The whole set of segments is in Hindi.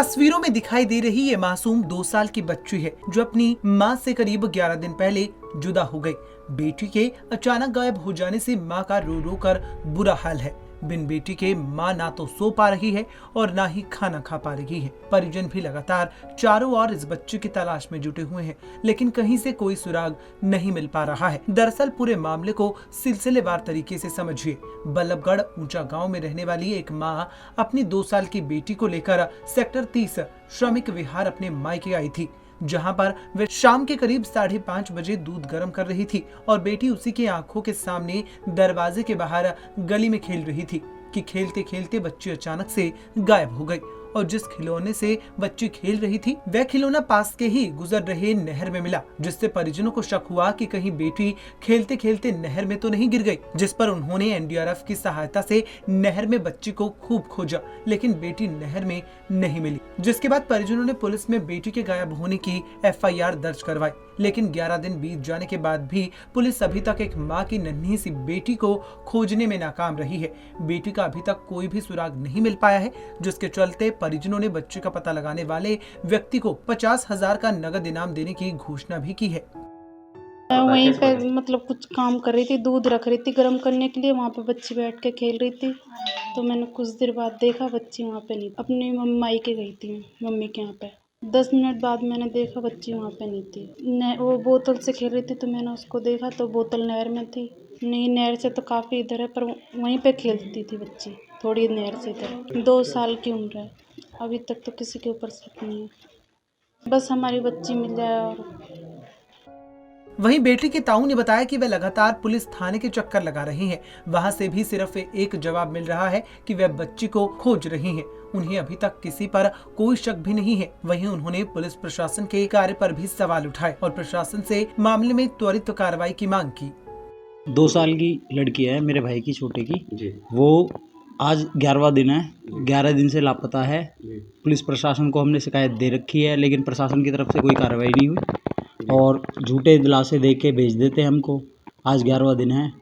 तस्वीरों में दिखाई दे रही ये मासूम 2 साल की बच्ची है जो अपनी मां से करीब 11 दिन पहले जुदा हो गई। बेटी के अचानक गायब हो जाने से मां का रो रो कर बुरा हाल है। बिन बेटी के मां ना तो सो पा रही है और ना ही खाना खा पा रही है। परिजन भी लगातार चारों ओर इस बच्चे की तलाश में जुटे हुए हैं, लेकिन कहीं से कोई सुराग नहीं मिल पा रहा है। दरअसल पूरे मामले को सिलसिलेवार तरीके से समझिए। बल्लभगढ़ ऊंचा गांव में रहने वाली एक मां अपनी 2 साल की बेटी को लेकर सेक्टर 30 श्रमिक विहार अपने मायके आई थी, जहां पर वे शाम के करीब 5:30 बजे दूध गर्म कर रही थी और बेटी उसी के आंखों के सामने दरवाजे के बाहर गली में खेल रही थी कि खेलते खेलते बच्ची अचानक से गायब हो गई। और जिस खिलौने से बच्ची खेल रही थी वह खिलौना पास के ही गुजर रहे नहर में मिला, जिससे परिजनों को शक हुआ कि कहीं बेटी खेलते खेलते नहर में तो नहीं गिर गई। जिस पर उन्होंने एनडीआरएफ की सहायता से नहर में बच्ची को खूब खोजा, लेकिन बेटी नहर में नहीं मिली। जिसके बाद परिजनों ने पुलिस में बेटी के गायब होने की एफआईआर दर्ज करवाई, लेकिन 11 दिन बीत जाने के बाद भी पुलिस अभी तक एक मां की नन्ही सी बेटी को खोजने में नाकाम रही है। बेटी का अभी तक कोई भी सुराग नहीं मिल पाया है, जिसके चलते परिजनों ने बच्चे का पता लगाने वाले व्यक्ति को 50,000 का नगद इनाम देने की घोषणा भी की है। मैं वहीं पे मतलब कुछ काम कर रही थी, दूध रख रही थी गर्म करने के लिए। वहाँ पे बच्ची बैठ के खेल रही थी, तो मैंने कुछ देर बाद देखा बच्ची वहाँ पे नहीं। अपनी माई के गई थी, मम्मी के यहाँ पे। 10 मिनट बाद मैंने देखा बच्ची वहाँ पे नहीं थी। वो बोतल से खेल रही थी, तो मैंने उसको देखा तो बोतल नहर में थी। नहीं, नहर से तो काफ़ी इधर है, पर वहीं पे खेलती थी बच्ची, थोड़ी नहर से इधर। 2 साल की उम्र है। अभी तक तो किसी के ऊपर शक नहीं है। बस हमारी बच्ची मिल जाए। और वहीं बेटी के ताऊ ने बताया कि वे लगातार पुलिस थाने के चक्कर लगा रही हैं। वहां से भी सिर्फ एक जवाब मिल रहा है कि वे बच्ची को खोज रही हैं। उन्हें अभी तक किसी पर कोई शक भी नहीं है। वहीं उन्होंने पुलिस प्रशासन के कार्य पर भी सवाल उठाए और प्रशासन से मामले में त्वरित कार्रवाई की मांग की। 2 साल की लड़की है, मेरे भाई की छोटे की जी। वो आज 11वां दिन है, 11 दिन से लापता है। पुलिस प्रशासन को हमने शिकायत दे रखी है, लेकिन प्रशासन की तरफ से कोई कार्रवाई नहीं हुई और झूठे दिलासे दे के भेज देते हैं हमको। आज 11वां दिन है,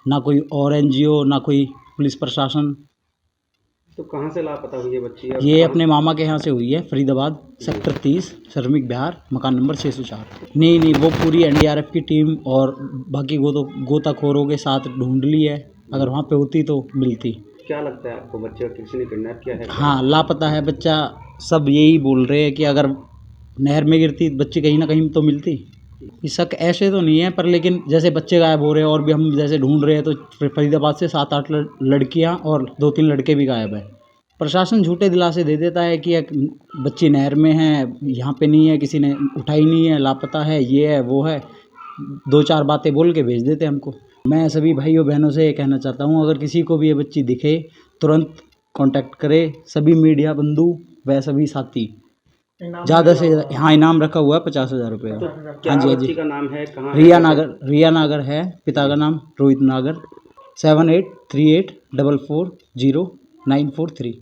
ना कोई और एनजीओ ना कोई पुलिस प्रशासन। तो कहाँ से लापता हुई है बच्ची? ये अपने मामा के यहाँ से हुई है, फरीदाबाद सेक्टर 30 श्रमिक विहार मकान नंबर 604। नहीं, वो पूरी एनडीआरएफ की टीम और बाकी गोताखोरों के साथ ढूंढ ली है। अगर वहाँ पे होती तो मिलती। क्या लगता है आपको, बच्चे को किसी ने किडनैप किया है? हाँ, लापता है बच्चा। सब यही बोल रहे हैं कि अगर नहर में गिरती बच्ची कहीं ना कहीं तो मिलती। शक ऐसे तो नहीं है, पर लेकिन जैसे बच्चे गायब हो रहे हैं और भी हम जैसे ढूंढ रहे हैं, तो फरीदाबाद से 7-8 लड़कियां और 2-3 लड़के भी गायब हैं। प्रशासन झूठे दिलासे दे देता है कि एक बच्ची नहर में है, यहाँ पे नहीं है, किसी ने उठाई नहीं है, लापता है, ये है वो है, 2-4 बातें बोल के भेज देते हमको। मैं सभी भाइयों बहनों से ये कहना चाहता हूँ, अगर किसी को भी ये बच्ची दिखे तुरंत कांटेक्ट करे। सभी मीडिया बंधु व सभी साथी ज़्यादा से हाँ, इनाम रखा हुआ है 50,000 रुपये। हाँ जी, बच्ची का नाम है? कहाँ? रिया नागर है, पिता का नाम रोहित नागर। 7838440943।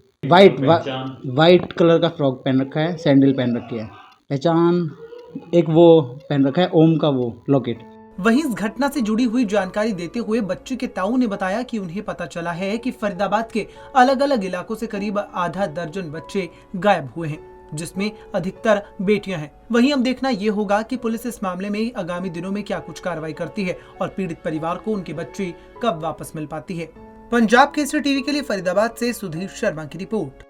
वाइट कलर का फ्रॉक पहन रखा है, सैंडल पहन रखी है। पहचान एक वो पहन रखा है ओम का वो लॉकेट। वहीं इस घटना से जुड़ी हुई जानकारी देते हुए बच्चे के ताऊ ने बताया कि उन्हें पता चला है कि फरीदाबाद के अलग अलग इलाकों से करीब आधा दर्जन बच्चे गायब हुए हैं, जिसमें अधिकतर बेटियां हैं। वहीं अब देखना ये होगा कि पुलिस इस मामले में आगामी दिनों में क्या कुछ कार्रवाई करती है और पीड़ित परिवार को उनके बच्चे कब वापस मिल पाती है। पंजाब केसरी टीवी के लिए फरीदाबाद से सुधीर शर्मा की रिपोर्ट।